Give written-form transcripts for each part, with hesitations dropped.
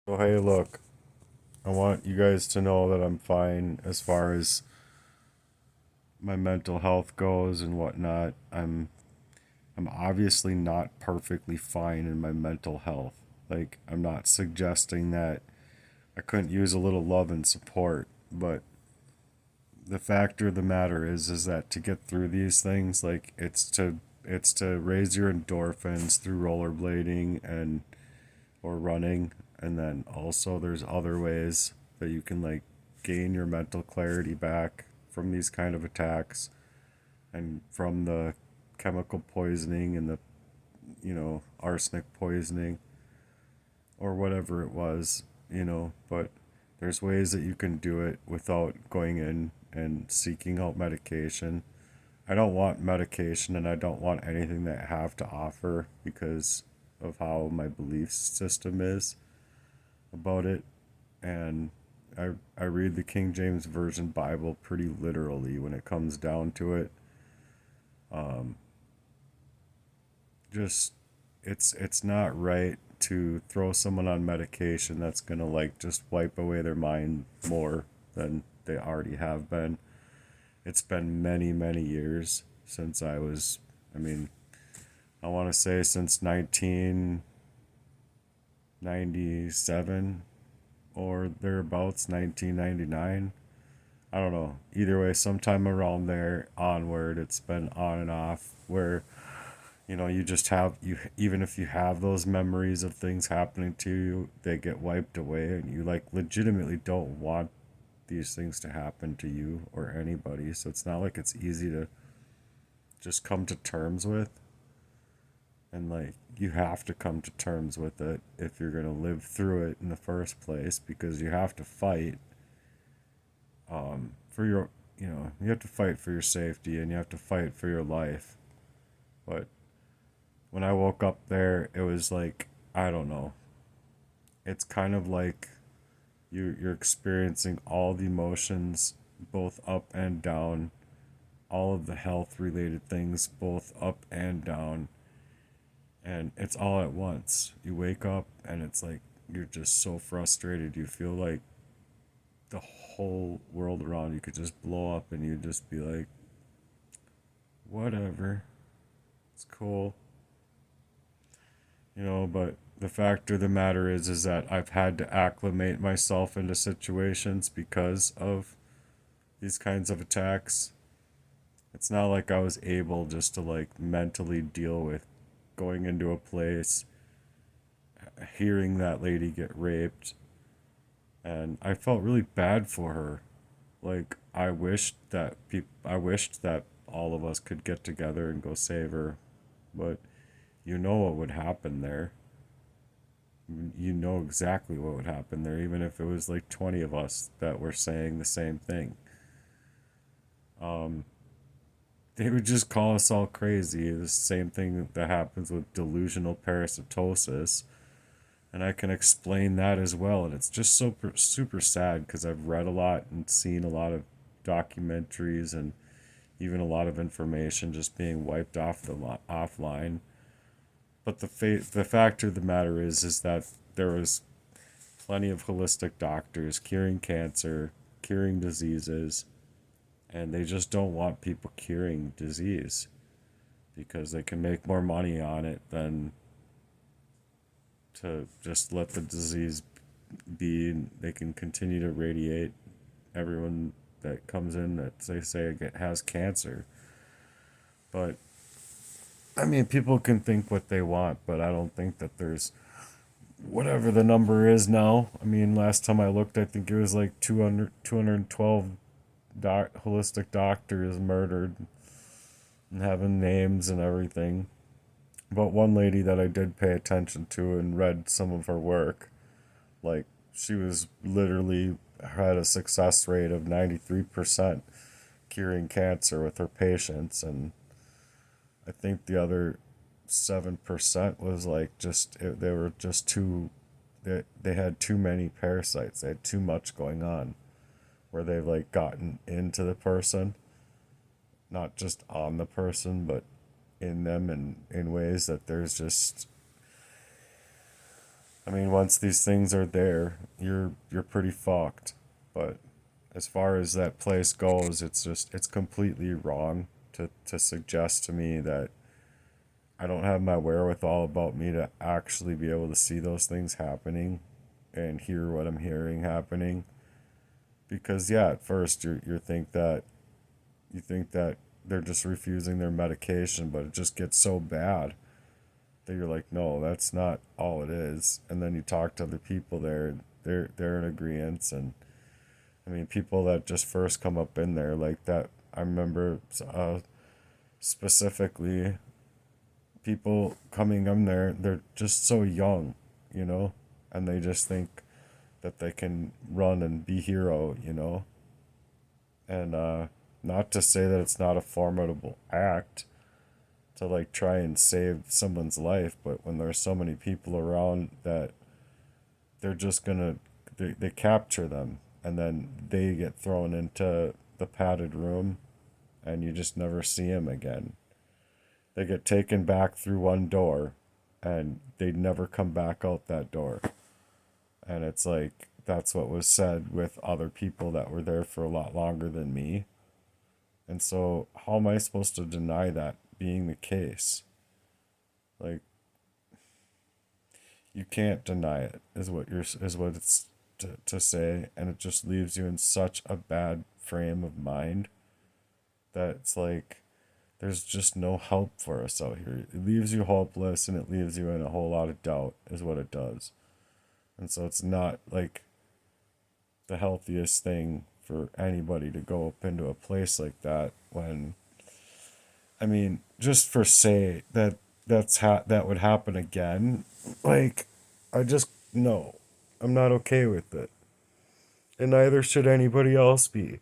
So hey, look, I want you guys to know that I'm fine as far as my mental health goes and whatnot. I'm obviously not perfectly fine in my mental health. Like, I'm not suggesting that I couldn't use a little love and support, but the factor of the matter is that to get through these things, like it's to raise your endorphins through rollerblading and or running, and then also there's other ways that you can like gain your mental clarity back from these kind of attacks and from the chemical poisoning and the arsenic poisoning or whatever it was, but there's ways that you can do it without going in and seeking out medication. I don't want medication and I don't want anything that I have to offer because of how my belief system is about it. And I read the King James Version Bible pretty literally when it comes down to it. Um, just it's not right to throw someone on medication that's gonna like just wipe away their mind more than they already have been. It's been many, many years since I mean, I want to say since 1997 or thereabouts, 1999. I don't know. Either way, sometime around there onward, it's been on and off where you just have you even if you have those memories of things happening to you, they get wiped away and you like legitimately don't want these things to happen to you or anybody. So it's not like it's easy to just come to terms with, and like you have to come to terms with it if you're going to live through it in the first place because you have to fight for your you have to fight for your safety and you have to fight for your life. But when I woke up there, it was like, I don't know. It's kind of like you're experiencing all the emotions, both up and down, all of the health related things, both up and down, and it's all at once. You wake up and it's like you're just so frustrated. You feel like the whole world around you could just blow up, and you'd just be like, whatever, it's cool. But the fact of the matter is that I've had to acclimate myself into situations because of these kinds of attacks. It's not like I was able just to like mentally deal with going into a place, hearing that lady get raped, and I felt really bad for her. Like I wished that all of us could get together and go save her, but you know what would happen there. You know exactly what would happen there, even if it was like 20 of us that were saying the same thing. Um, they would just call us all crazy. The same thing that happens with delusional parasitosis. And I can explain that as well. And it's just super sad because I've read a lot and seen a lot of documentaries and even a lot of information just being wiped off the offline. But the fact of the matter is that there was plenty of holistic doctors curing cancer, curing diseases, and they just don't want people curing disease because they can make more money on it than to just let the disease be. They can continue to radiate everyone that comes in that they say has cancer. But I mean, people can think what they want, but I don't think that there's whatever the number is now. I mean, last time I looked, I think it was like 212 holistic doctors murdered and having names and everything. But one lady that I did pay attention to and read some of her work, like she was literally had a success rate of 93% curing cancer with her patients, and I think the other 7% was like they were just too they had too many parasites. They had too much going on where they've like gotten into the person, not just on the person, but in them and in ways that there's just I mean, once these things are there, you're pretty fucked. But as far as that place goes, it's completely wrong to suggest to me that I don't have my wherewithal about me to actually be able to see those things happening and hear what I'm hearing happening. Because yeah, at first you think that they're just refusing their medication, but it just gets so bad that you're like, no, that's not all it is. And then you talk to other people there, and they're in agreement. And I mean, people that just first come up in there like that. I remember specifically people coming in there. They're just so young, you know, and they just think that they can run and be hero, you know, and not to say that it's not a formidable act to like try and save someone's life, but when there's so many people around that they're just gonna they capture them and then they get thrown into the padded room and you just never see them again. They get taken back through one door and they never come back out that door. And it's like that's what was said with other people that were there for a lot longer than me. And so how am I supposed to deny that being the case? Like you can't deny it is what it's to say, and it just leaves you in such a bad frame of mind that it's like there's just no help for us out here. It leaves you hopeless and it leaves you in a whole lot of doubt is what it does. And so it's not like the healthiest thing for anybody to go up into a place like that when I mean, just for say that that would happen again, like I just no. I'm not okay with it. And neither should anybody else be.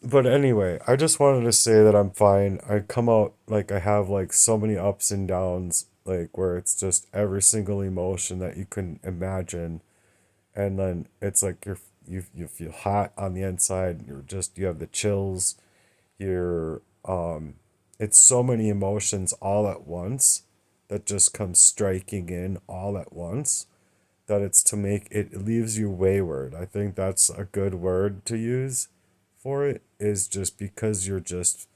But anyway, I just wanted to say that I'm fine. I come out like I have like so many ups and downs, like where it's just every single emotion that you can imagine, and then it's like you feel hot on the inside. You have the chills. You're it's so many emotions all at once that just come striking in all at once that it's to make it leaves you wayward. I think that's a good word to use for it is just because you're just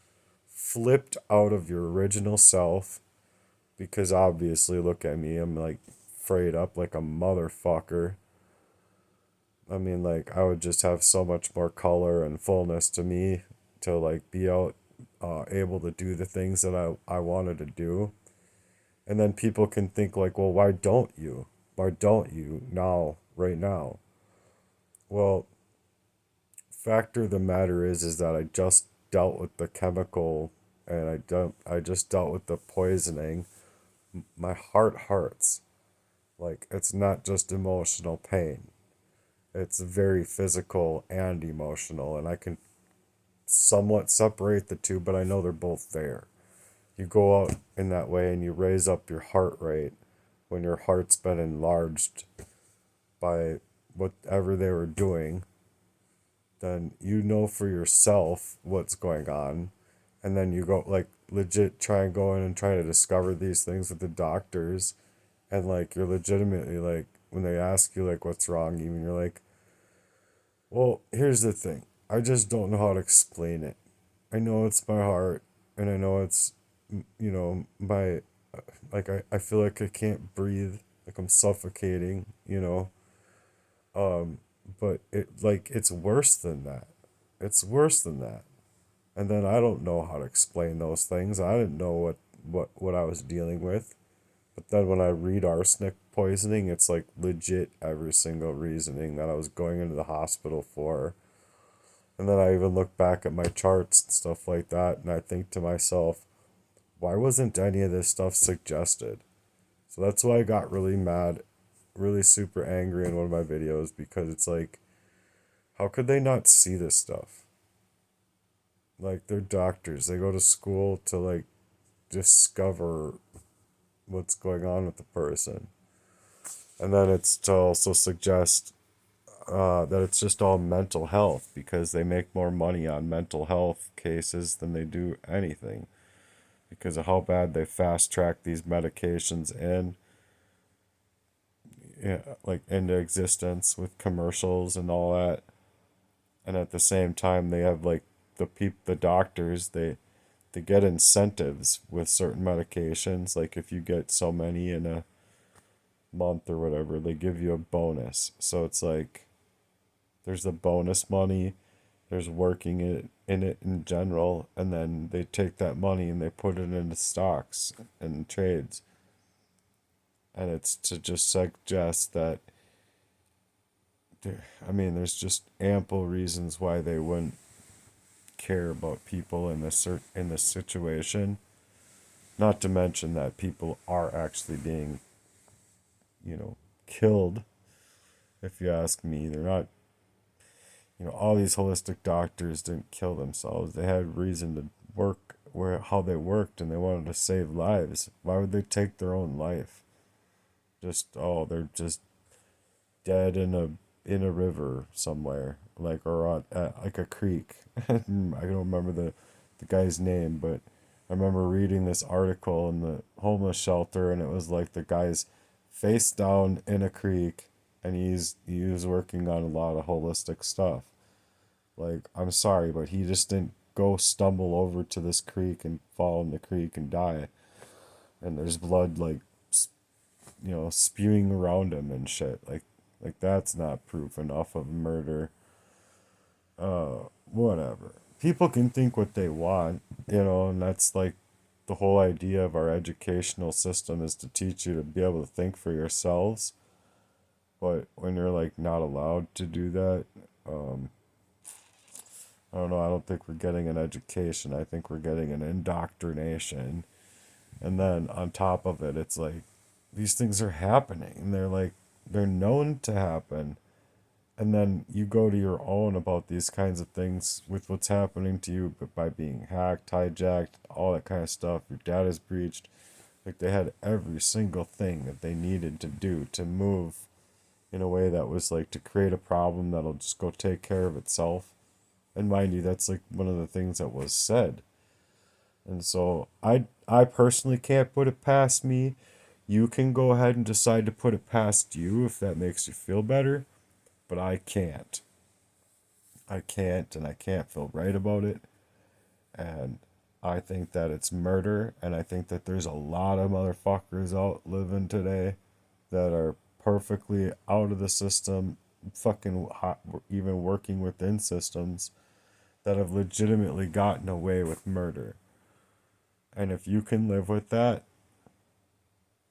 flipped out of your original self because obviously look at me, I'm like frayed up like a motherfucker. I mean like I would just have so much more color and fullness to me to like be out able to do the things that I wanted to do. And then people can think like, well, why don't you? Why don't you now, right now? Well, factor of the matter is that I just dealt with the chemical and I just dealt with the poisoning. My heart hurts. Like it's not just emotional pain. It's very physical and emotional and I can somewhat separate the two, but I know they're both there. You go out in that way and you raise up your heart rate when your heart's been enlarged by whatever they were doing, then you know for yourself what's going on. And then you go like legit try and go in and try to discover these things with the doctors. And like you're legitimately like when they ask you like what's wrong, even you're like, well, here's the thing. I just don't know how to explain it. I know it's my heart and I know it's my like I feel like I can't breathe, like I'm suffocating, you know. But it's worse than that. It's worse than that. And then I don't know how to explain those things. I didn't know what I was dealing with. But then when I read arsenic poisoning, it's like legit every single reasoning that I was going into the hospital for. And then I even look back at my charts and stuff like that, and I think to myself, why wasn't any of this stuff suggested? So that's why I got really mad, really super angry in one of my videos because it's like, how could they not see this stuff? Like they're doctors. They go to school to like discover what's going on with the person. And then it's to also suggest that it's just all mental health because they make more money on mental health cases than they do anything because of how bad they fast track these medications in. yeah, like into existence with commercials and all that. And at the same time, they have like the doctors, they get incentives with certain medications. Like if you get so many in a month or whatever, they give you a bonus. So it's like there's the bonus money, there's working it in general, and then they take that money and they put it into stocks and trades. And it's to just suggest that I mean, there's just ample reasons why they wouldn't care about people in this situation. Not to mention that people are actually being, you know, killed. If you ask me, they're not. All these holistic doctors didn't kill themselves. They had reason to work where how they worked, and they wanted to save lives. Why would they take their own life? Just they're just dead in a river somewhere, like or on like a creek. I don't remember the guy's name, but I remember reading this article in the homeless shelter, and it was like the guy's face down in a creek, and he was working on a lot of holistic stuff. Like I'm sorry, but he just didn't go stumble over to this creek and fall in the creek and die. And there's blood like spewing around him and shit. Like that's not proof enough of murder. Whatever. People can think what they want, and that's like the whole idea of our educational system is to teach you to be able to think for yourselves. But when you're like not allowed to do that, um, I don't know. I don't think we're getting an education. I think we're getting an indoctrination. And then on top of it, it's like these things are happening. And they're known to happen. And then you go to your own about these kinds of things with what's happening to you but by being hacked, hijacked, all that kind of stuff. Your data's breached. Like they had every single thing that they needed to do to move in a way that was like to create a problem that'll just go take care of itself. And mind you, that's like one of the things that was said. And so I personally can't put it past me. You can go ahead and decide to put it past you if that makes you feel better, but I can't. I can't, and I can't feel right about it. And I think that it's murder, and I think that there's a lot of motherfuckers out living today that are perfectly out of the system, fucking hot, even working within systems that have legitimately gotten away with murder. And if you can live with that,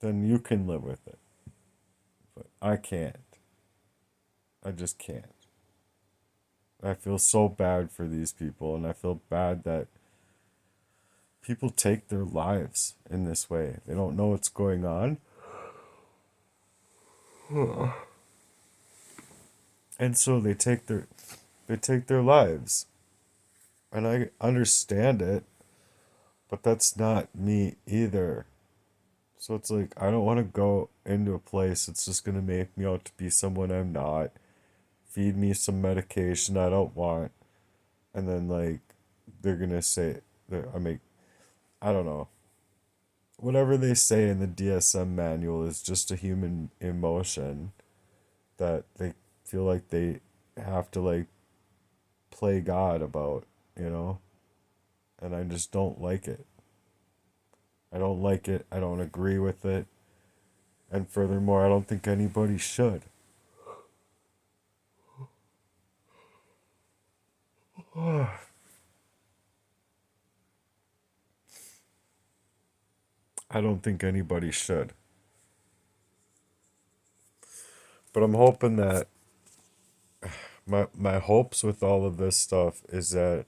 then you can live with it. But I can't. I just can't. I feel so bad for these people, and I feel bad that people take their lives in this way. They don't know what's going on. And so they take their lives. And I understand it, but that's not me either. So it's like I don't want to go into a place that's just gonna make me out to be someone I'm not. Feed me some medication I don't want, and then like they're gonna say that I don't know. Whatever they say in the DSM manual is just a human emotion that they feel like they have to like play God about, you know? And I just don't like it. I don't like it. I don't agree with it. And furthermore, I don't think anybody should. I don't think anybody should. But I'm hoping that my hopes with all of this stuff is that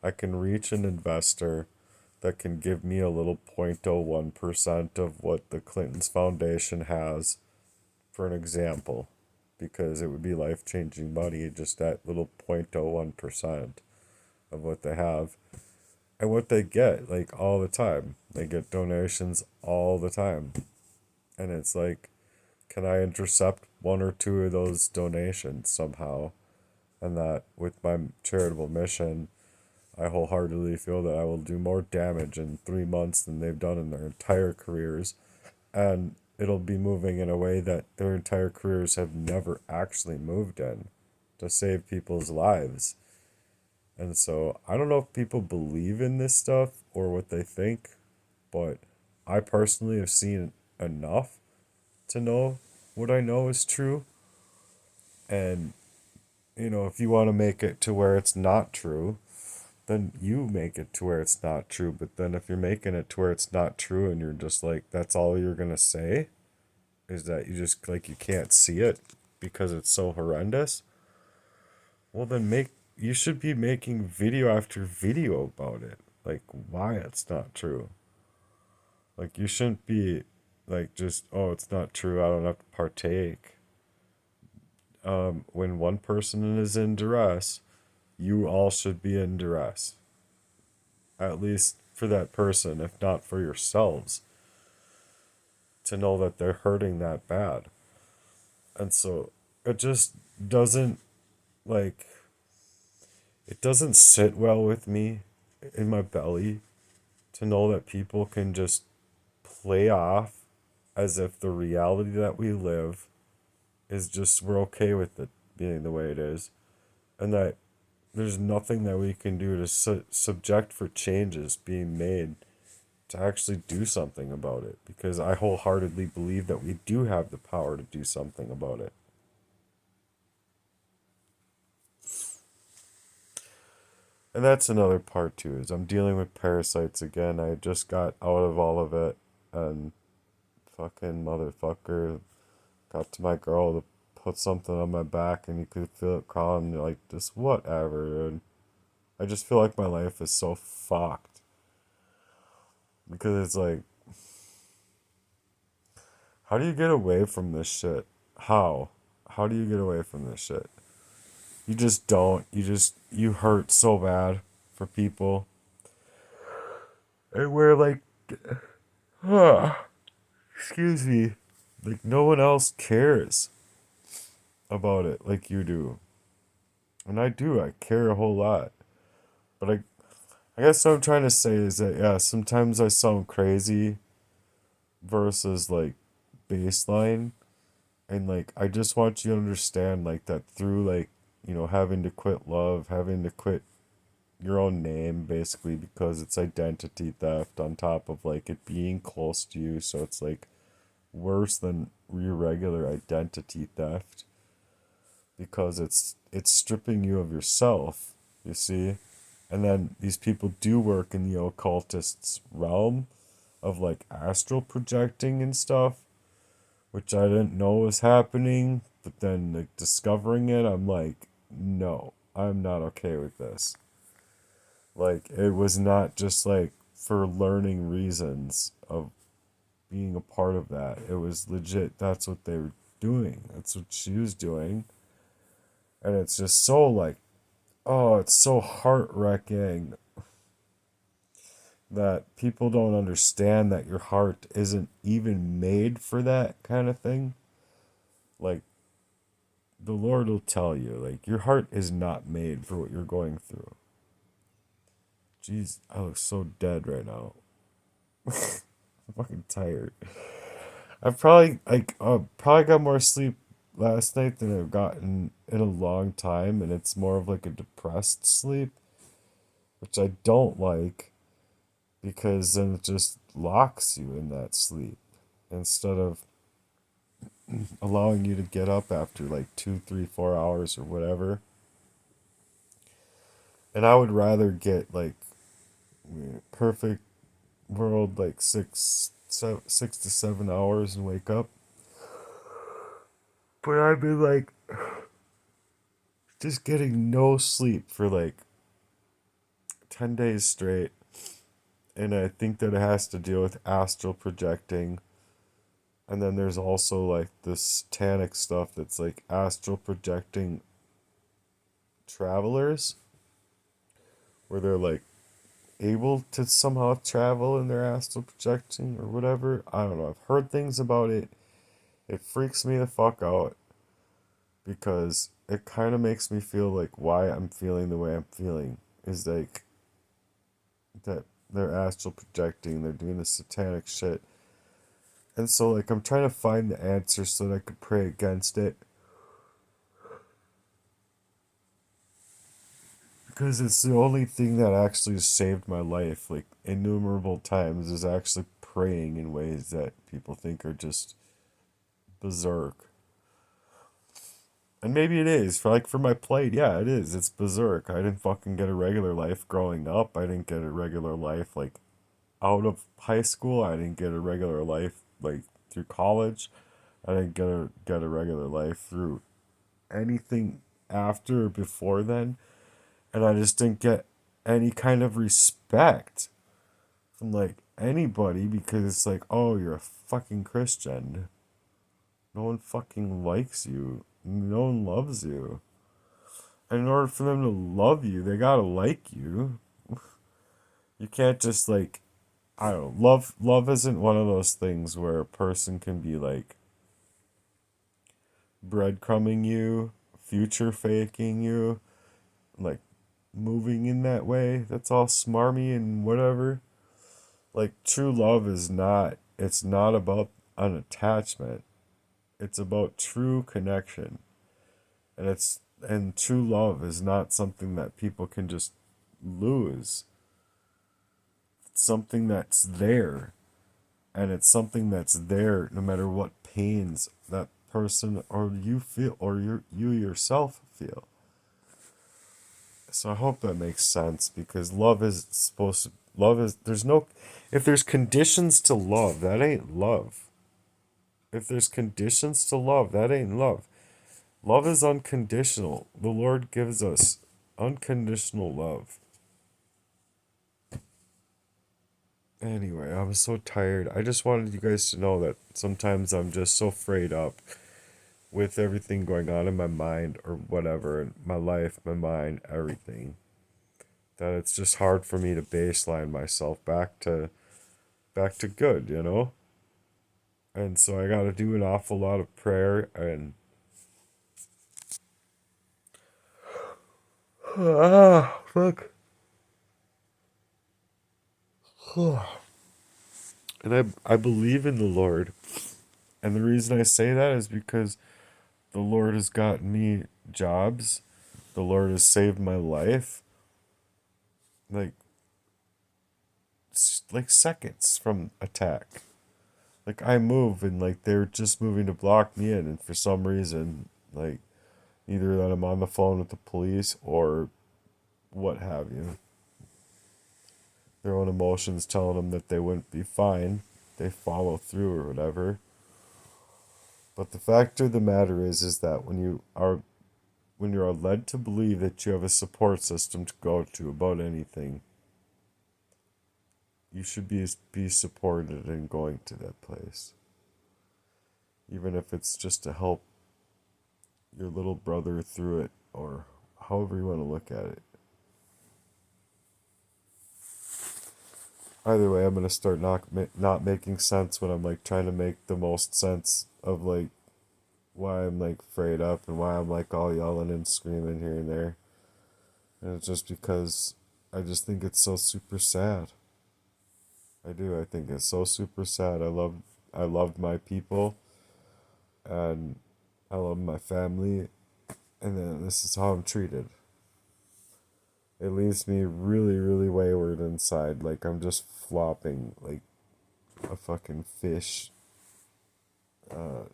I can reach an investor that can give me a little 0.01% of what the Clinton's Foundation has, for an example, because it would be life changing money, just that little 0.01% of what they have and what they get, like all the time. They get donations all the time. And it's like, can I intercept one or two of those donations somehow? And that with my charitable mission, I wholeheartedly feel that I will do more damage in 3 months than they've done in their entire careers. And it'll be moving in a way that their entire careers have never actually moved in to save people's lives. And so I don't know if people believe in this stuff or what they think, but I personally have seen enough to know what I know is true. And, if you want to make it to where it's not true, then you make it to where it's not true. But then if you're making it to where it's not true and you're just like, that's all you're going to say is that you just like, you can't see it because it's so horrendous. Well, then you should be making video after video about it. Like, why it's not true. Like, you shouldn't be like, just, oh, it's not true. I don't have to partake. When one person is in duress, you all should be in duress. At least for that person, if not for yourselves, to know that they're hurting that bad. And so it just doesn't, like, it doesn't sit well with me in my belly to know that people can just play off as if the reality that we live is just, we're okay with it being the way it is, and that there's nothing that we can do to subject for changes being made to actually do something about it, because I wholeheartedly believe that we do have the power to do something about it. And that's another part too, is I'm dealing with parasites again. I just got out of all of it, and fucking motherfucker got to my girl to put something on my back and you could feel it crawling, like, just whatever, dude. I just feel like my life is so fucked. Because it's like, how do you get away from this shit? How? How do you get away from this shit? You just don't. You hurt so bad for people. And we're like, excuse me, like no one else cares about it like you do. And I do. I care a whole lot. But I guess what I'm trying to say is that, yeah, sometimes I sound crazy versus like baseline. And like, I just want you to understand like that through like, having to quit love, having to quit your own name basically because it's identity theft on top of like it being close to you. So it's like worse than your regular identity theft because it's stripping you of yourself, you see? And then these people do work in the occultist's realm of like astral projecting and stuff, which I didn't know was happening, but then like discovering it, I'm like, no, I'm not okay with this. Like it was not just like for learning reasons of being a part of that. It was legit, that's what they were doing. That's what she was doing. And it's just so like, oh, it's so heart wrecking that people don't understand that your heart isn't even made for that kind of thing. Like, the Lord will tell you, like, your heart is not made for what you're going through. Jeez, I look so dead right now. I'm fucking tired. I've probably got more sleep last night than I've gotten in a long time, and it's more of like a depressed sleep, which I don't like because then it just locks you in that sleep instead of allowing you to get up after like 2, 3, 4 hours or whatever. And I would rather get like perfect world like 6 to 7 hours and wake up. But I've been like just getting no sleep for like 10 days straight. And I think that it has to deal with astral projecting. And then there's also like this satanic stuff that's like astral projecting travelers, where they're like able to somehow travel in their astral projecting or whatever. I don't know. I've heard things about it. It freaks me the fuck out because it kind of makes me feel like why I'm feeling the way I'm feeling is like that they're astral projecting, they're doing this satanic shit. And so, like, I'm trying to find the answer so that I could pray against it. Because it's the only thing that actually saved my life, like, innumerable times, is actually praying in ways that people think are just berserk. And maybe it is. For my plight, yeah, it is. It's berserk. I didn't fucking get a regular life growing up. I didn't get a regular life, like, out of high school. I didn't get a regular life, like, through college. I didn't get a regular life through anything after or before then. And I just didn't get any kind of respect from, like, anybody because it's like, oh, you're a fucking Christian. No one fucking likes you. No one loves you. And in order for them to love you, they gotta like you. You can't just, like, I don't know. Love isn't one of those things where a person can be like breadcrumbing you, future faking you, like moving in that way. That's all smarmy and whatever. Like true love is not, it's not about an attachment. It's about true connection. And true love is not something that people can just lose. It's something that's there, and it's something that's there no matter what pains that person or you feel or you yourself feel. So I hope that makes sense because love is there's no, if there's conditions to love, that ain't love. If there's conditions to love, that ain't love. Love is unconditional. The Lord gives us unconditional love. Anyway, I was so tired. I just wanted you guys to know that sometimes I'm just so frayed up with everything going on in my mind or whatever, in my life, my mind, everything, that it's just hard for me to baseline myself back to good, you know? And so I got to do an awful lot of prayer and fuck. And I believe in the Lord. And the reason I say that is because the Lord has gotten me jobs. The Lord has saved my life. Like like seconds from attack. Like I move and like they're just moving to block me in, and for some reason, like either that I'm on the phone with the police or what have you. Their own emotions telling them that they wouldn't be fine. They follow through or whatever. But the fact of the matter is that when you are led to believe that you have a support system to go to about anything, you should be supported in going to that place. Even if it's just to help your little brother through it or however you want to look at it. Either way, I'm gonna start not making sense when I'm like trying to make the most sense of like why I'm like frayed up and why I'm like all yelling and screaming here and there. And it's just because I just think it's so super sad. I do. I think it's so super sad. I loved my people and I love my family, and then this is how I'm treated. It leaves me really, really wayward inside. Like I'm just flopping like a fucking fish. I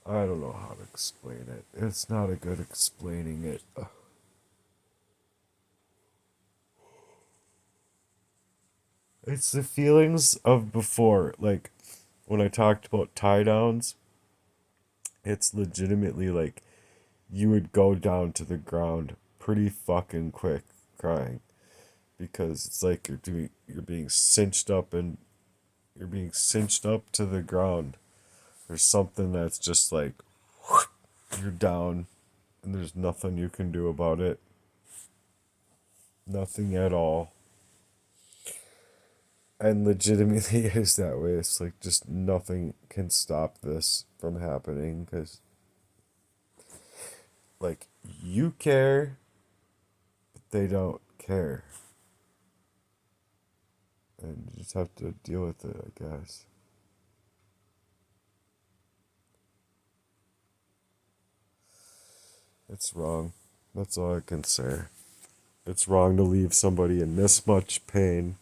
don't know how to explain it. It's not a good explaining it. It's the feelings of before. Like when I talked about tie downs, it's legitimately like you would go down to the ground pretty fucking quick crying because it's like you're being cinched up and you're being cinched up to the ground. There's something that's just like you're down and there's nothing you can do about it. Nothing at all. And legitimately is that way. It's like just nothing can stop this from happening because like you care, but they don't care. And you just have to deal with it, I guess. It's wrong. That's all I can say. It's wrong to leave somebody in this much pain,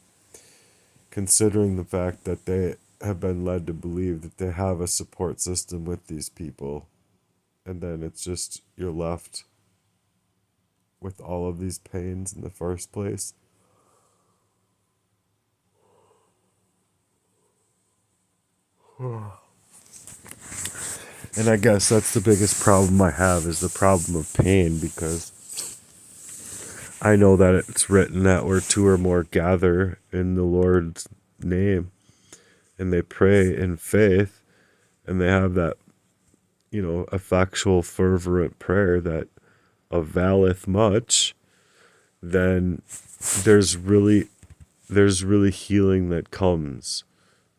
considering the fact that they have been led to believe that they have a support system with these people. And then it's just, you're left with all of these pains in the first place. And I guess that's the biggest problem I have, is the problem of pain, because I know that it's written that where two or more gather in the Lord's name and they pray in faith and they have that, effectual, fervent prayer that availeth much, then there's really healing that comes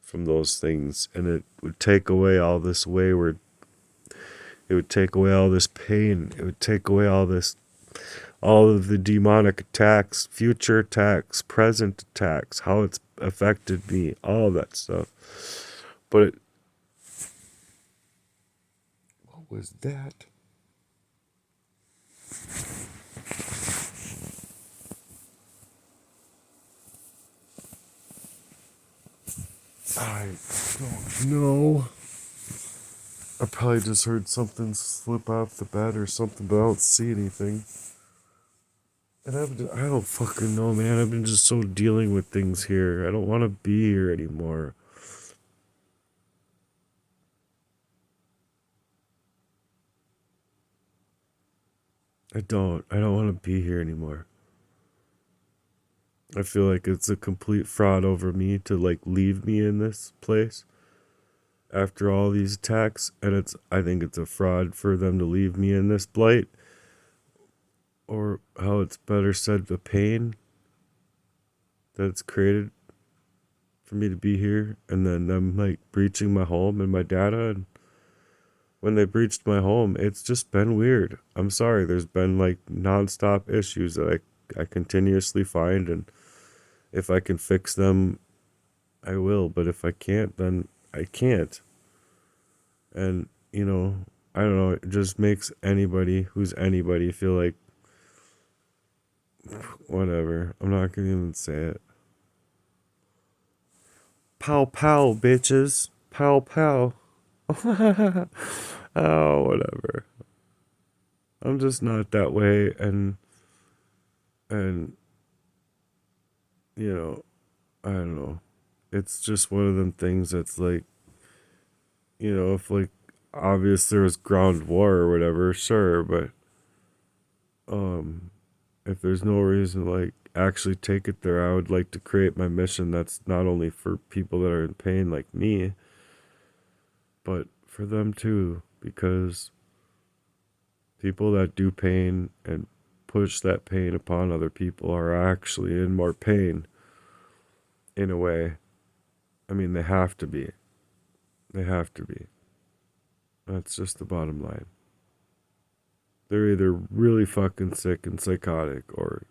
from those things, and it would take away all this wayward, it would take away all this pain, it would take away all of the demonic attacks, future attacks, present attacks, how it's affected me, all that stuff. But what was that? I don't know. I probably just heard something slip off the bed or something, but I don't see anything. And I don't fucking know, man. I've been just so dealing with things here. I don't want to be here anymore. I don't want to be here anymore. I feel like it's a complete fraud over me to leave me in this place after all these attacks, and I think it's a fraud for them to leave me in this blight, or how it's better said, the pain that's created for me to be here, and then them breaching my home and my data. And when they breached my home, it's just been weird. I'm sorry, there's been nonstop issues that I continuously find, and if I can fix them, I will, but if I can't, then I can't. And I don't know, it just makes anybody who's anybody feel like whatever. I'm not gonna even say it. Pow pow, bitches. Pow pow. Oh, whatever. I'm just not that way, and I don't know. It's just one of them things that's if obvious there was ground war or whatever, sure, but if there's no reason to actually take it there, I would like to create my mission that's not only for people that are in pain like me, but for them too, because people that do pain and push that pain upon other people are actually in more pain in a way. I mean, they have to be. They have to be. That's just the bottom line. They're either really fucking sick and psychotic, or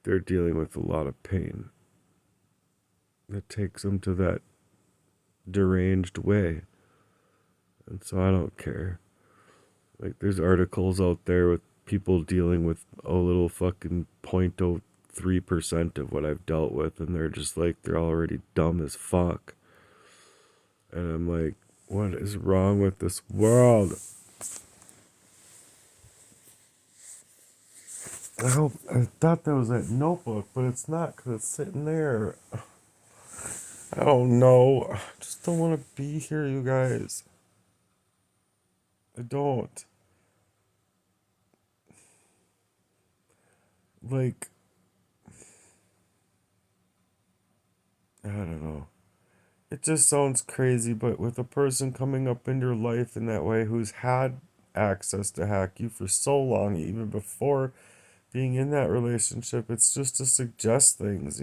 they're dealing with a lot of pain that takes them to that deranged way. And so I don't care. There's articles out there with people dealing with a little fucking 0.03% of what I've dealt with, and they're just they're already dumb as fuck. And I'm like, what is wrong with this world? I thought that was that notebook, but it's not, because it's sitting there. I don't know. I just don't want to be here, you guys. I don't. Like, I don't know. It just sounds crazy, but with a person coming up in your life in that way who's had access to hack you for so long, even before being in that relationship, it's just to suggest things.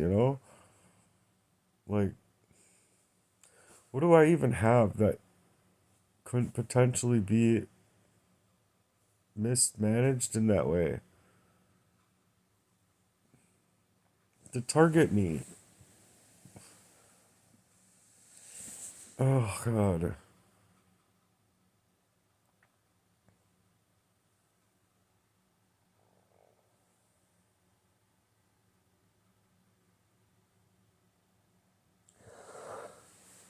Like, what do I even have that could potentially be mismanaged in that way? To target me. Oh, God.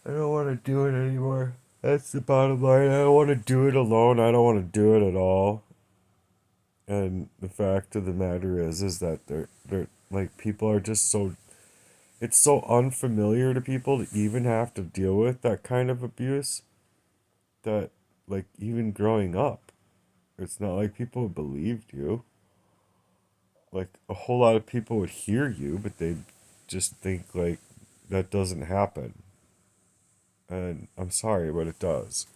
I don't want to do it anymore. That's the bottom line. I don't want to do it alone. I don't want to do it at all. And the fact of the matter is that they're like people are just so it's so unfamiliar to people to even have to deal with that kind of abuse that like even growing up, it's not like people believed you. Like a whole lot of people would hear you, but they just think like that doesn't happen. And I'm sorry, but it does.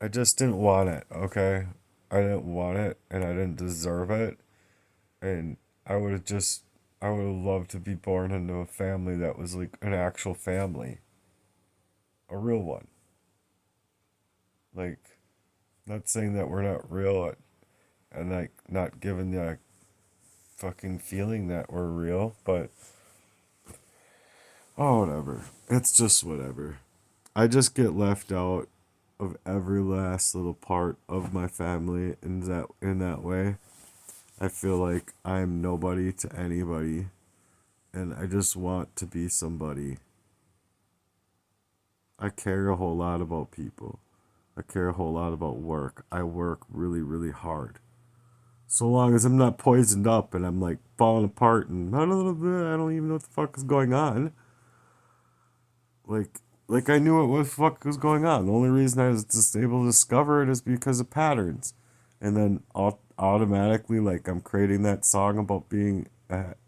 I just didn't want it, okay? I didn't want it and I didn't deserve it. And I would have just, I would have loved to be born into a family that was like an actual family, a real one. Like, not saying that we're not real and like not giving the fucking feeling that we're real, but oh, whatever. It's just whatever. I just get left out of every last little part of my family in that way. I feel like I'm nobody to anybody and I just want to be somebody. I care a whole lot about people. I care a whole lot about work. I work really, really hard. So long as I'm not poisoned up and I'm like falling apart and I don't even know what the fuck is going on. Like like I knew what the fuck was going on. The only reason I was just able to discover it is because of patterns. And then automatically like I'm creating that song about being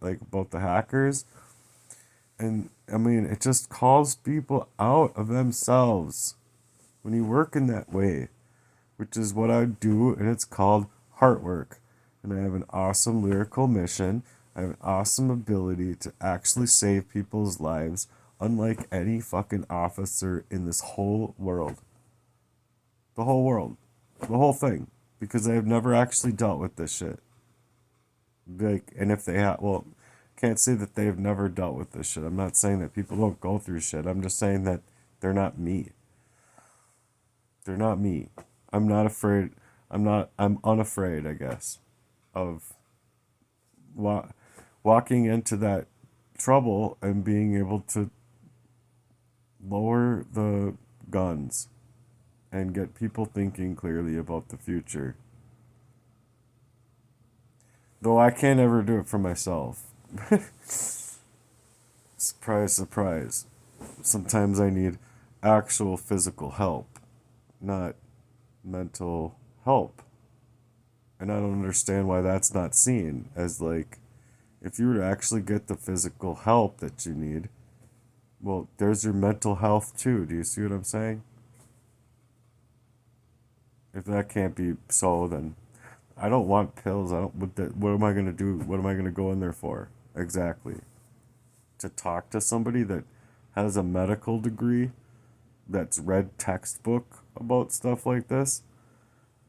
like about the hackers. And I mean, it just calls people out of themselves when you work in that way, which is what I do, and it's called heart work. And I have an awesome lyrical mission. I have an awesome ability to actually save people's lives, unlike any fucking officer in this whole world. The whole world. The whole thing. Because I have never actually dealt with this shit. Like, and if they have, well, can't say that they have never dealt with this shit. I'm not saying that people don't go through shit. I'm just saying that they're not me. They're not me. I'm not afraid. I'm unafraid, I guess, of wa- walking into that trouble and being able to lower the guns and get people thinking clearly about the future. Though I can't ever do it for myself. Surprise, surprise. Sometimes I need actual physical help, not mental help. And I don't understand why that's not seen as like, if you were to actually get the physical help that you need, well, there's your mental health too. Do you see what I'm saying? If that can't be so, then I don't want pills. I don't. What am I gonna do? What am I gonna go in there for? Exactly. To talk to somebody that has a medical degree that's read textbook about stuff like this.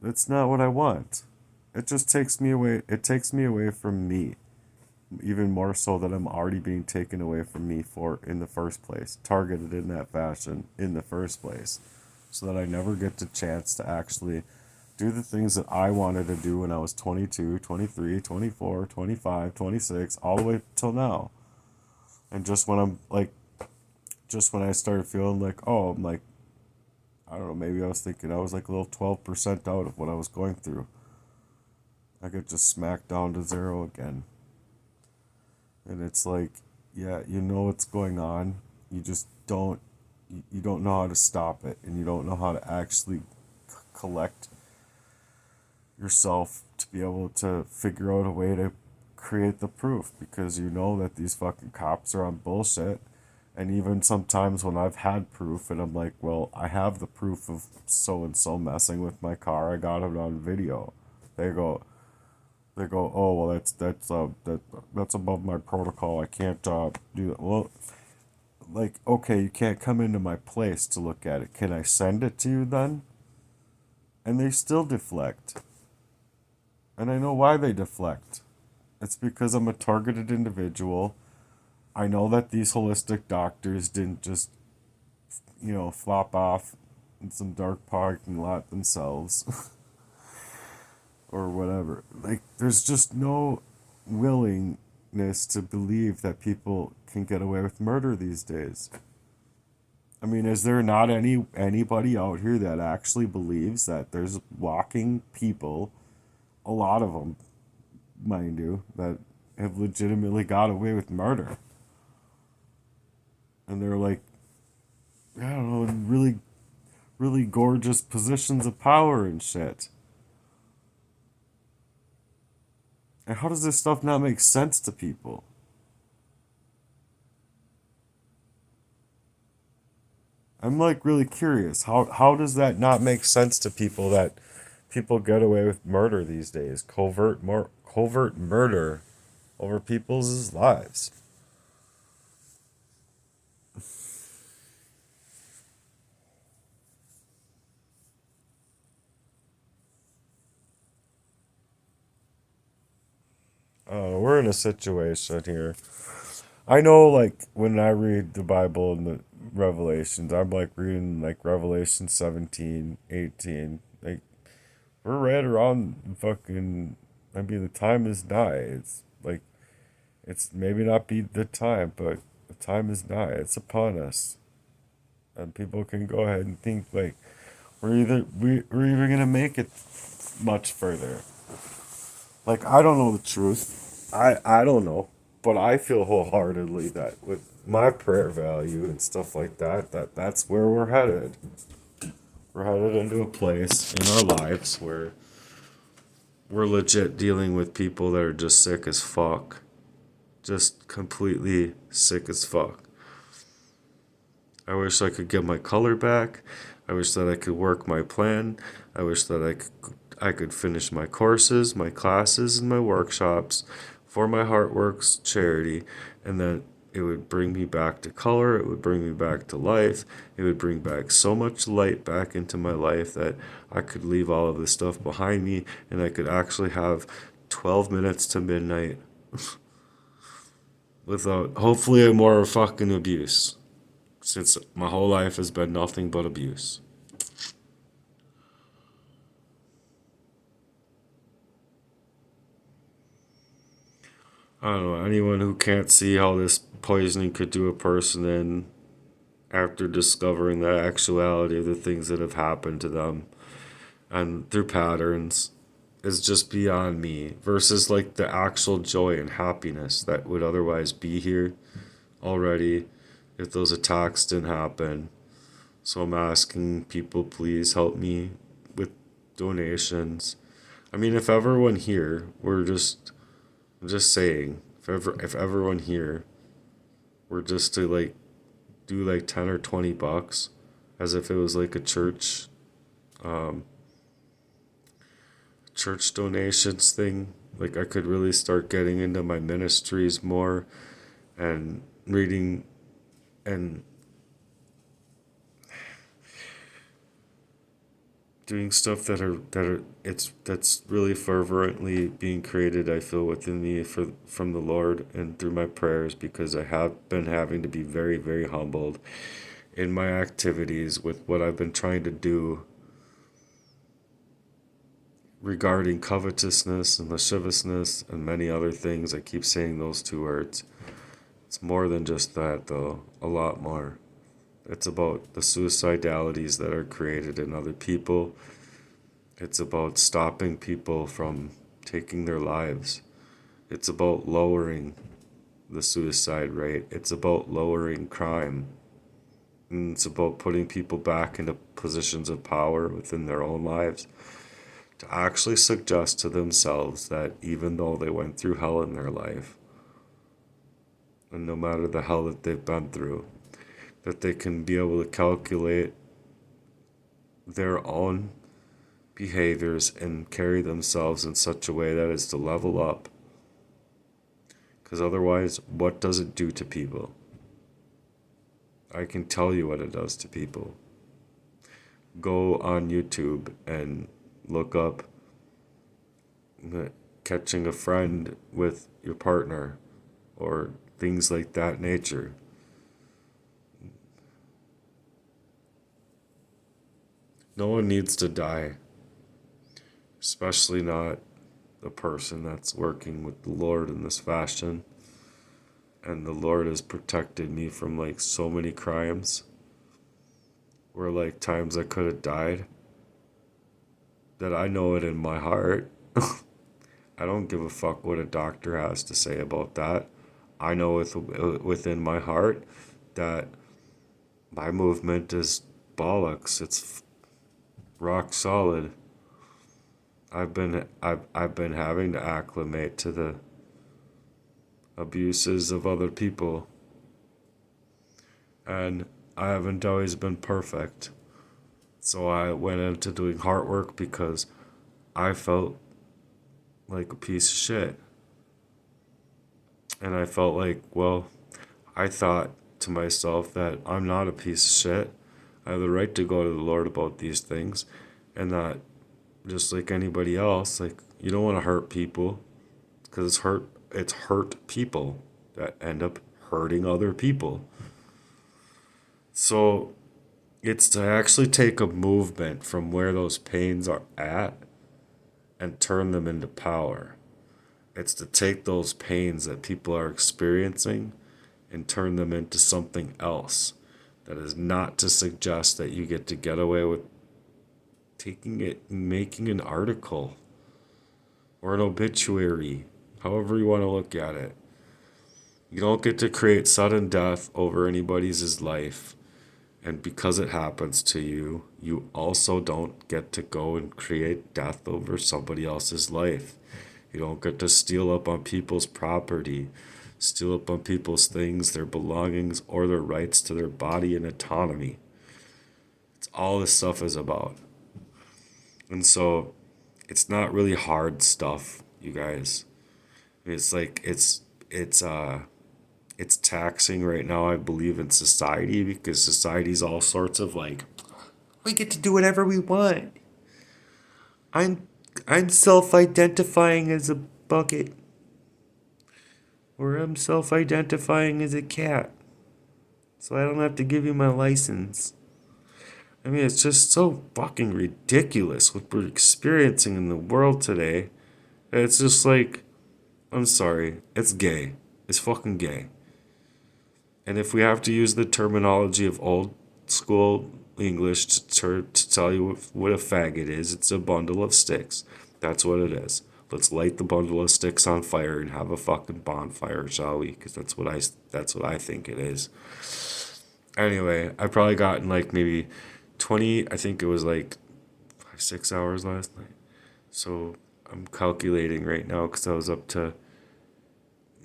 That's not what I want. It just takes me away. It takes me away from me. Even more so that I'm already being taken away from me for in the first place, targeted in that fashion in the first place, so that I never get the chance to actually do the things that I wanted to do when I was 22, 23, 24, 25, 26, all the way till now. And just when I'm like, just when I started feeling like, oh, I'm like, I don't know, maybe I was thinking I was like a little 12% out of what I was going through. I get just smacked down to zero again. And it's like, yeah, you know what's going on. You just don't, you don't know how to stop it. And you don't know how to actually collect yourself to be able to figure out a way to create the proof because you know that these fucking cops are on bullshit. And even sometimes when I've had proof and I'm like, well, I have the proof of so and so messing with my car. I got it on video. They go, oh well, that's above my protocol. I can't do that. Well, like okay, you can't come into my place to look at it. Can I send it to you then? And they still deflect. And I know why they deflect. It's because I'm a targeted individual. I know that these holistic doctors didn't just, flop off in some dark parking lot themselves or whatever. Like, there's just no willingness sickness to believe that people can get away with murder these days. I mean, is there not anybody out here that actually believes that there's walking people, a lot of them, mind you, that have legitimately got away with murder? And they're like, I don't know, in really, really gorgeous positions of power and shit. And how does this stuff not make sense to people? I'm like really curious. How does that not make sense to people that people get away with murder these days? Covert murder over people's lives. We're in a situation here. I know, like, when I read the Bible and the Revelations, I'm like reading like Revelation 17, 18. Like, we're right around fucking. I mean, the time is nigh. It's like, it's maybe not be the time, but the time is nigh. It's upon us. And people can go ahead and think, like, we're either gonna make it much further. Like, I don't know the truth. I don't know. But I feel wholeheartedly that with my prayer value and stuff like that, that's where we're headed. We're headed into a place in our lives where we're legit dealing with people that are just sick as fuck. Just completely sick as fuck. I wish I could get my color back. I wish that I could work my plan. I wish that I could finish my courses, my classes, and my workshops for my Heartworks charity, and then it would bring me back to color. It would bring me back to life. It would bring back so much light back into my life that I could leave all of this stuff behind me, and I could actually have 12 minutes to midnight without hopefully more fucking abuse, since my whole life has been nothing but abuse. I don't know, anyone who can't see how this poisoning could do a person in after discovering the actuality of the things that have happened to them and through patterns is just beyond me versus like the actual joy and happiness that would otherwise be here already if those attacks didn't happen. So I'm asking people, please help me with donations. I mean, if everyone here were just, I'm just saying, if everyone here were just to like do like 10 or 20 bucks as if it was like a um, church donations thing, like I could really start getting into my ministries more and reading and doing stuff that are that's really fervently being created, I feel, within me from the Lord and through my prayers, because I have been having to be very, very humbled in my activities with what I've been trying to do regarding covetousness and lasciviousness and many other things. I keep saying those two words. It's more than just that, though, a lot more. It's about the suicidalities that are created in other people. It's about stopping people from taking their lives. It's about lowering the suicide rate. It's about lowering crime. And it's about putting people back into positions of power within their own lives to actually suggest to themselves that even though they went through hell in their life, and no matter the hell that they've been through, that they can be able to calculate their own behaviors and carry themselves in such a way that is to level up. Because otherwise, what does it do to people? I can tell you what it does to people. Go on YouTube and look up catching a friend with your partner or things like that nature. No one needs to die, especially not a person that's working with the Lord in this fashion. and the Lord has protected me from like so many crimes where like times I could have died, that I know it in my heart. I don't give a fuck what a doctor has to say about that. I know within my heart that my movement is bollocks. It's rock solid. I've been having to acclimate to the abuses of other people, and I haven't always been perfect. So I went into doing heart work because I felt like a piece of shit. And I felt like, well, I thought to myself that I'm not a piece of shit. I have the right to go to the Lord about these things, and that just like anybody else, like you don't want to hurt people because it's hurt people that end up hurting other people. So it's to actually take a movement from where those pains are at and turn them into power. It's to take those pains that people are experiencing and turn them into something else. That is not to suggest that you get away with taking it and making an article or an obituary, however you want to look at it. You don't get to create sudden death over anybody's life. And because it happens to you, you also don't get to go and create death over somebody else's life. You don't get to steal up on people's property, steal up on people's things, their belongings, or their rights to their body and autonomy. It's all this stuff is about. And so it's not really hard stuff, you guys. It's like it's taxing right now, I believe, in society, because society's all sorts of like, we get to do whatever we want. I'm I'm self-identifying as a bucket, or I'm self-identifying as a cat, so I don't have to give you my license. I mean, it's just so fucking ridiculous what we're experiencing in the world today. It's just like, I'm sorry, it's gay. It's fucking gay. And if we have to use the terminology of old school English to tell you what a faggot is, it's a bundle of sticks. That's what it is. Let's light the bundle of sticks on fire and have a fucking bonfire, shall we? Because that's what I think it is. Anyway, I probably gotten like maybe 20. I think it was like 6 hours last night. So I'm calculating right now because I was up to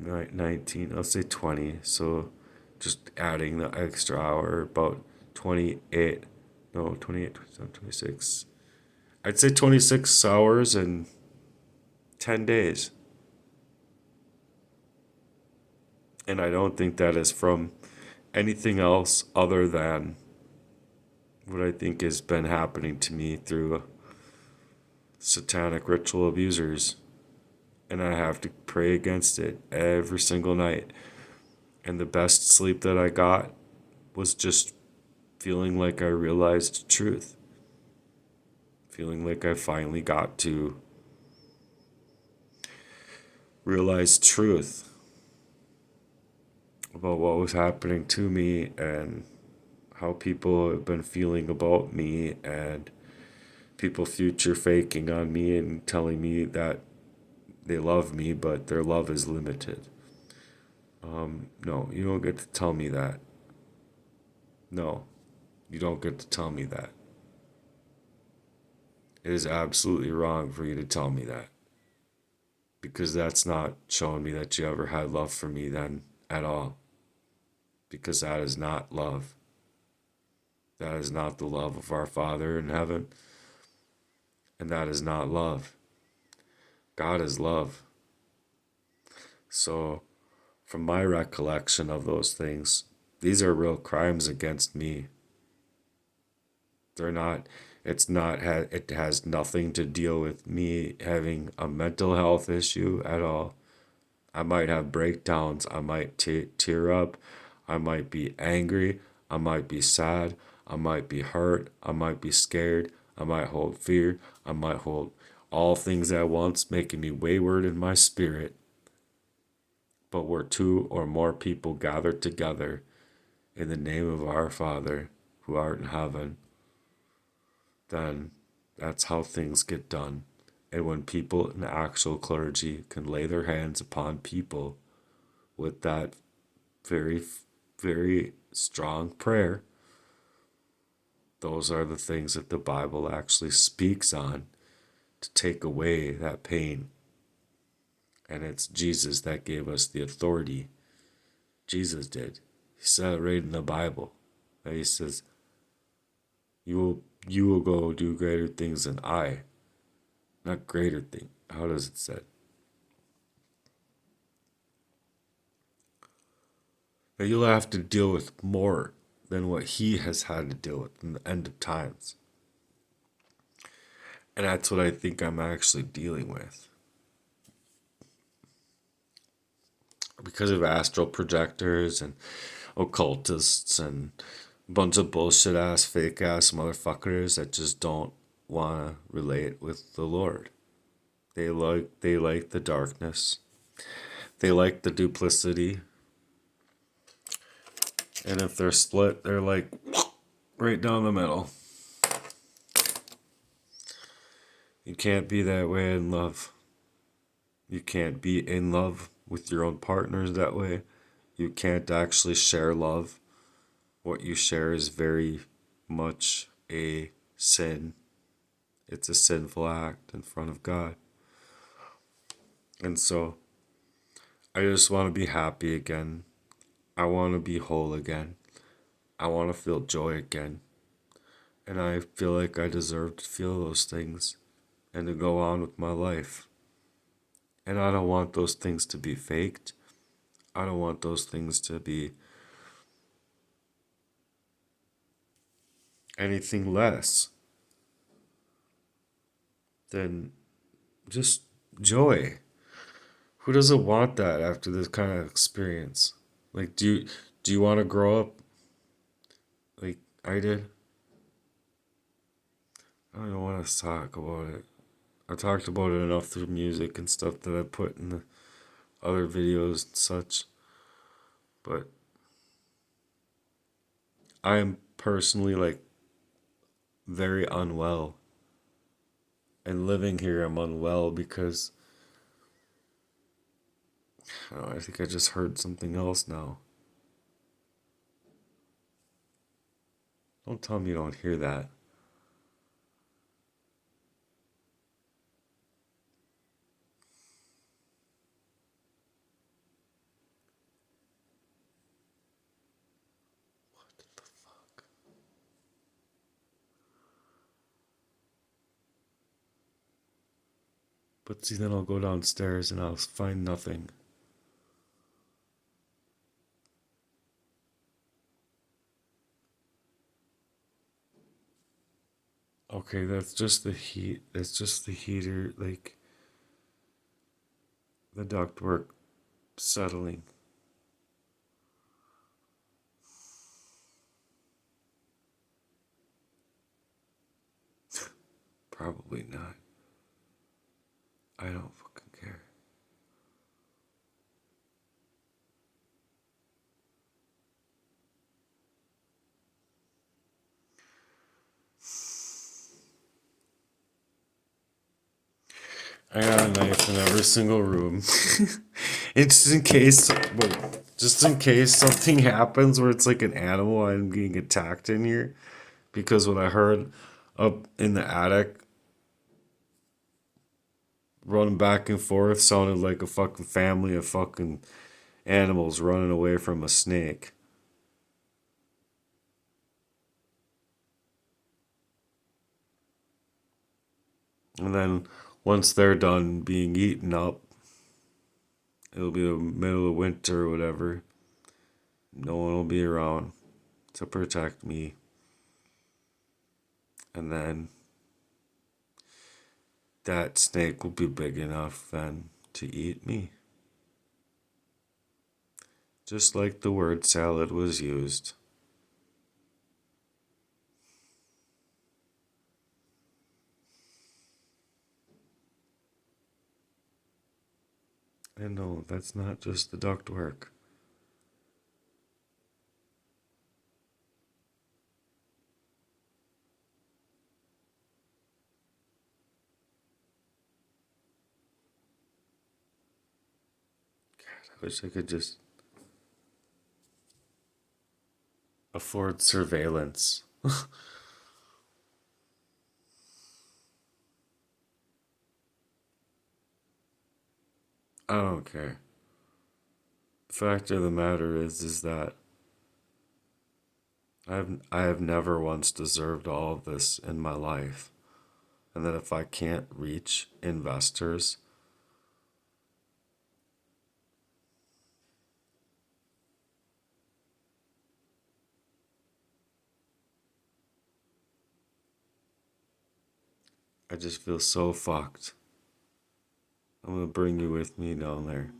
19. I'll say 20. So just adding the extra hour, about 28. No, 28, 27, 26. I'd say 26 hours and 10 days. And I don't think that is from anything else other than what I think has been happening to me through satanic ritual abusers. And I have to pray against it every single night. And the best sleep that I got was just feeling like I realized truth. Feeling like I finally got to realize truth about what was happening to me and how people have been feeling about me, and people future faking on me and telling me that they love me, but their love is limited. No, you don't get to tell me that. No, you don't get to tell me that. It is absolutely wrong for you to tell me that. Because that's not showing me that you ever had love for me then at all. Because that is not love. That is not the love of our Father in heaven. And that is not love. God is love. So, from my recollection of those things, these are real crimes against me. They're not, it has nothing to deal with me having a mental health issue at all. I might have breakdowns. I might tear up. I might be angry. I might be sad. I might be hurt. I might be scared. I might hold fear. I might hold all things at once, making me wayward in my spirit. But where two or more people gather together in the name of our Father who art in heaven, then that's how things get done. And when people in actual clergy can lay their hands upon people with that very, very strong prayer, those are the things that the Bible actually speaks on to take away that pain. And it's Jesus that gave us the authority. Jesus did. He said it right in the Bible. And he says, you will go do greater things than I. Not greater thing. How does it say? That you'll have to deal with more than what he has had to deal with in the end of times. And that's what I think I'm actually dealing with. Because of astral projectors and occultists and a bunch of bullshit ass, fake ass motherfuckers that just don't want to relate with the Lord. They like the darkness. They like the duplicity. And if they're split, they're like right down the middle. You can't be that way in love. You can't be in love with your own partners that way. You can't actually share love. What you share is very much a sin. It's a sinful act in front of God. And so, I just want to be happy again. I want to be whole again. I want to feel joy again. And I feel like I deserve to feel those things and to go on with my life. And I don't want those things to be faked. I don't want those things to be anything less than just joy. Who doesn't want that after this kind of experience? Like, do you want to grow up like I did? I don't even want to talk about it. I talked about it enough through music and stuff that I put in the other videos and such. But I am personally like very unwell. And living here, I'm unwell because I think I just heard something else now. Don't tell me you don't hear that. What the fuck? But see, then I'll go downstairs and I'll find nothing. Okay, that's just the heat. That's just the heater, like the ductwork settling. Probably not. I don't fucking care. I got a knife in every single room. It's just in case something happens where it's like an animal I'm getting attacked in here. Because what I heard up in the attic running back and forth sounded like a fucking family of fucking animals running away from a snake. And then once they're done being eaten up, it'll be the middle of winter or whatever. No one will be around to protect me. And then that snake will be big enough then to eat me. Just like the word salad was used. And no, that's not just the ductwork. I wish I could just afford surveillance. I don't care. The fact of the matter is that I have never once deserved all of this in my life. And that if I can't reach investors, I just feel so fucked. I'm gonna bring you with me down there.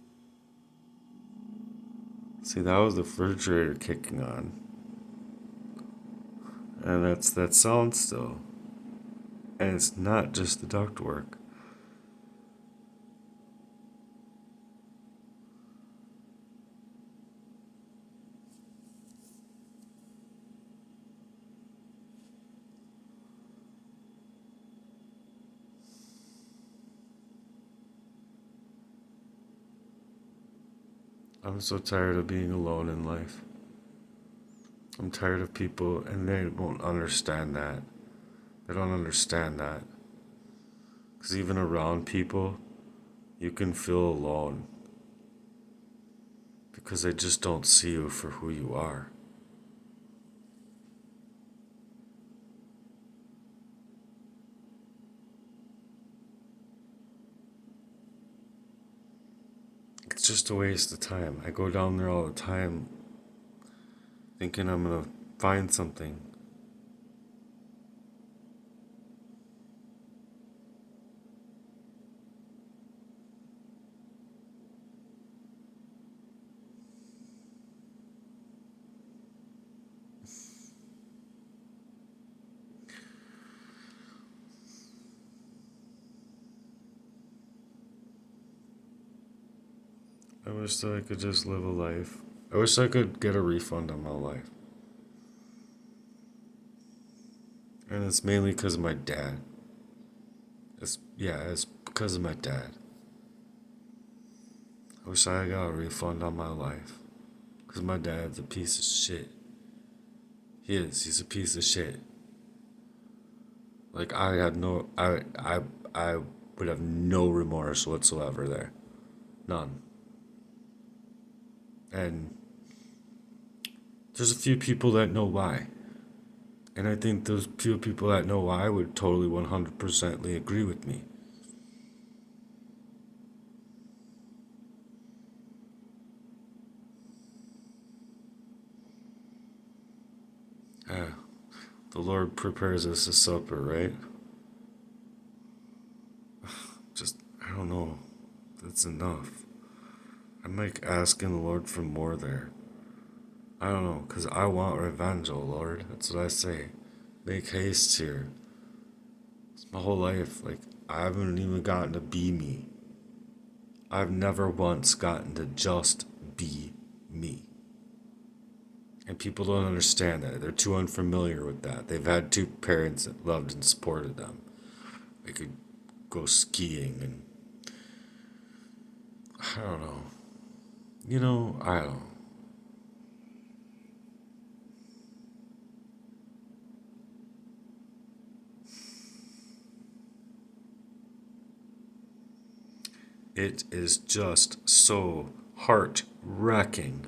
See, that was the refrigerator kicking on. And that's that sound still. And it's not just the ductwork. I'm so tired of being alone in life. I'm tired of people, and they won't understand that. They don't understand that. Because even around people, you can feel alone. Because they just don't see you for who you are. It's just a waste of time. I go down there all the time thinking I'm gonna find something. I wish that I could just live a life. I wish I could get a refund on my life. And it's mainly because of my dad. It's because of my dad. I wish I got a refund on my life. Because my dad's a piece of shit. He is. He's a piece of shit. Like, I would have no remorse whatsoever there. None. And there's a few people that know why. And I think those few people that know why would totally 100% agree with me. Ah, the Lord prepares us a supper, right? Just, I don't know. That's enough. I'm like asking the Lord for more there. I don't know, because I want revenge, oh Lord. That's what I say. Make haste here. It's my whole life. Like, I haven't even gotten to be me. I've never once gotten to just be me. And people don't understand that. They're too unfamiliar with that. They've had two parents that loved and supported them. They could go skiing and I don't know. I don't know. It is just so heart wrecking.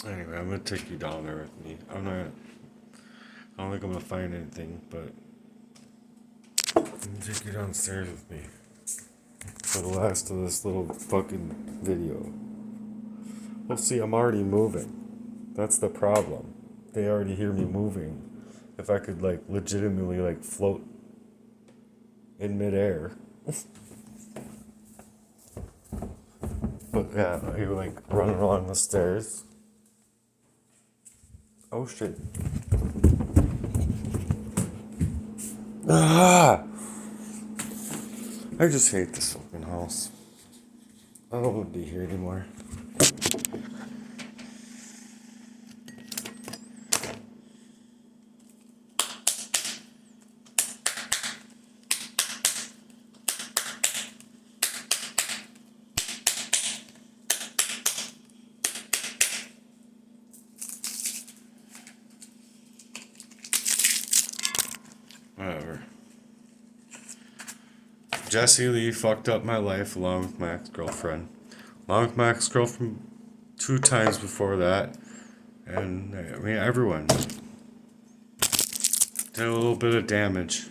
Anyway, I'm gonna take you down there with me. I don't think I'm gonna find anything, but I'm gonna take you downstairs with me for the last of this little fucking video. Well, see, I'm already moving. That's the problem. They already hear me moving. If I could, like, legitimately, like, float in midair. But yeah, you're like running along the stairs. Oh shit. Ah! I just hate this fucking house. I don't want to be here anymore. Whatever. Jesse Lee fucked up my life along with my ex-girlfriend. Along with my ex-girlfriend 2 times before that. And I mean, everyone did a little bit of damage.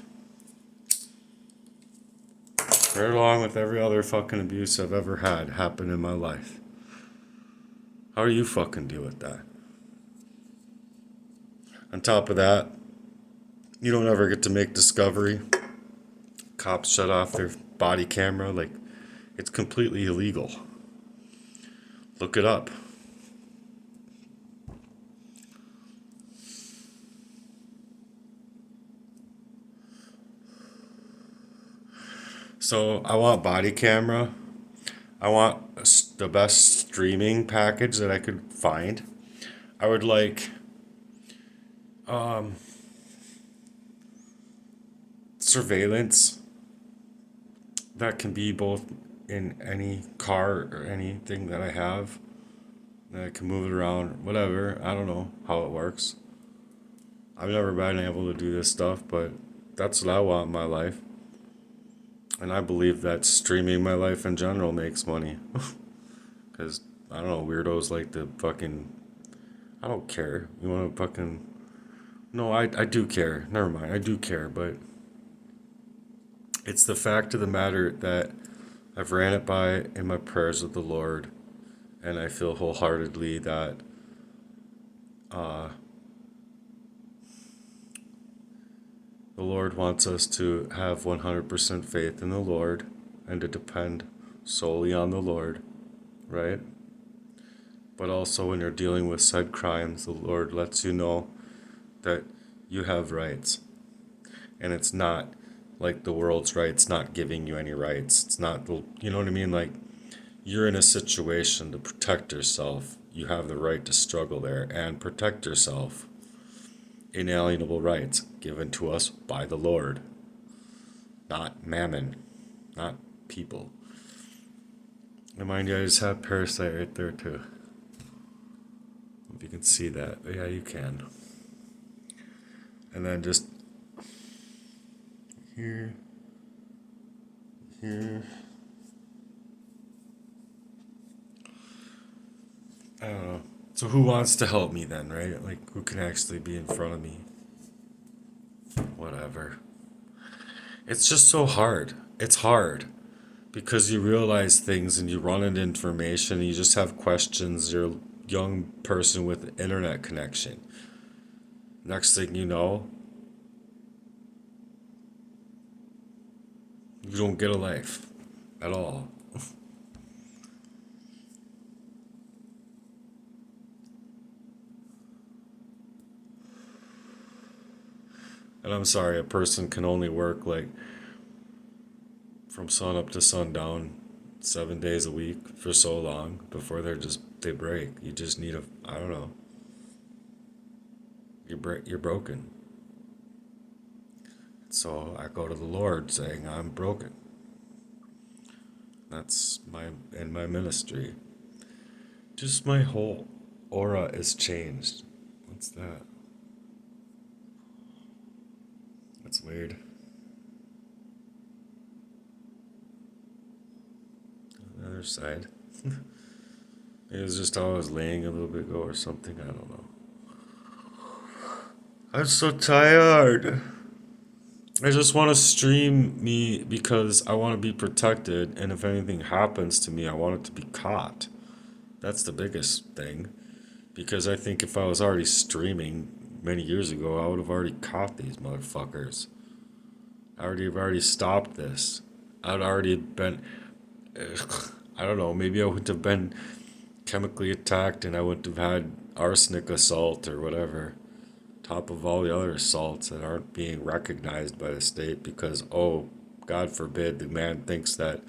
Right along with every other fucking abuse I've ever had happen in my life. How do you fucking deal with that? On top of that, you don't ever get to make discovery. Cops shut off their body camera. Like, it's completely illegal. Look it up. So I want body camera. I want the best streaming package that I could find. I would like surveillance that can be both in any car or anything that I have. That I can move it around, whatever. I don't know how it works. I've never been able to do this stuff, but that's what I want in my life. And I believe that streaming my life in general makes money. Because, I don't know, weirdos like to fucking. I don't care. You want to fucking. No, I do care. Never mind. I do care, but. It's the fact of the matter that I've ran it by in my prayers with the Lord. And I feel wholeheartedly that. The Lord wants us to have 100% faith in the Lord and to depend solely on the Lord, right? But also, when you're dealing with said crimes, the Lord lets you know that you have rights. And it's not like the world's rights not giving you any rights. It's not, you know what I mean? Like, you're in a situation to protect yourself. You have the right to struggle there and protect yourself. Inalienable rights given to us by the Lord, not mammon, not people. And mind you, I just have Parasite right there too. If you can see that, but yeah, you can. And then just here, here. I don't know. So who wants to help me then, right? Like, who can actually be in front of me? Whatever. It's just so hard. It's hard because you realize things and you run into information and you just have questions. You're a young person with internet connection. Next thing you know, you don't get a life at all. And I'm sorry, a person can only work like from sun up to sundown 7 days a week for so long before they break. You just need I don't know. You're broken. So I go to the Lord saying I'm broken. That's in my ministry. Just my whole aura is changed. What's that? That's weird. The other side. It was just how I was laying a little bit ago or something. I don't know. I'm so tired. I just want to stream me because I want to be protected, and if anything happens to me, I want it to be caught. That's the biggest thing. Because I think if I was already streaming many years ago, I would have already caught these motherfuckers. I would have already stopped this. I'd already been. I don't know, maybe I would have been chemically attacked and I wouldn't have had arsenic assault or whatever, top of all the other assaults that aren't being recognized by the state because, oh, God forbid, the man thinks that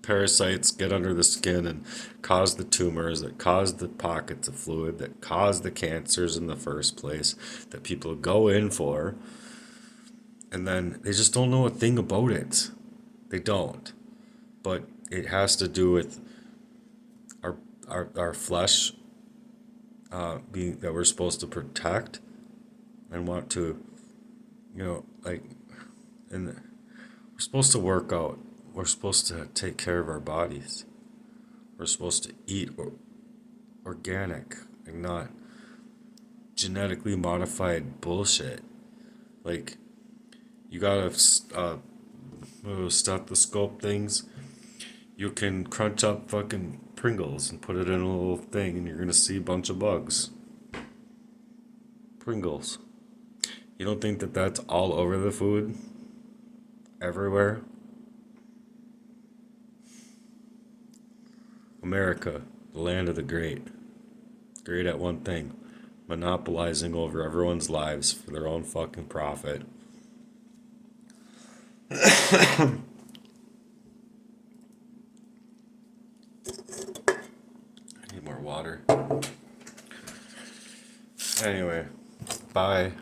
parasites get under the skin and cause the tumors that cause the pockets of fluid that cause the cancers in the first place that people go in for, and then they just don't know a thing about it. They don't. But it has to do with our our flesh being that we're supposed to protect and want to, like, and we're supposed to work out. We're supposed to take care of our bodies. We're supposed to eat organic and not genetically modified bullshit. Like, you gotta stethoscope things. You can crunch up fucking Pringles and put it in a little thing, and you're gonna see a bunch of bugs. Pringles. You don't think that that's all over the food? Everywhere? America, the land of the great. Great at one thing, monopolizing over everyone's lives for their own fucking profit. I need more water. Anyway, bye.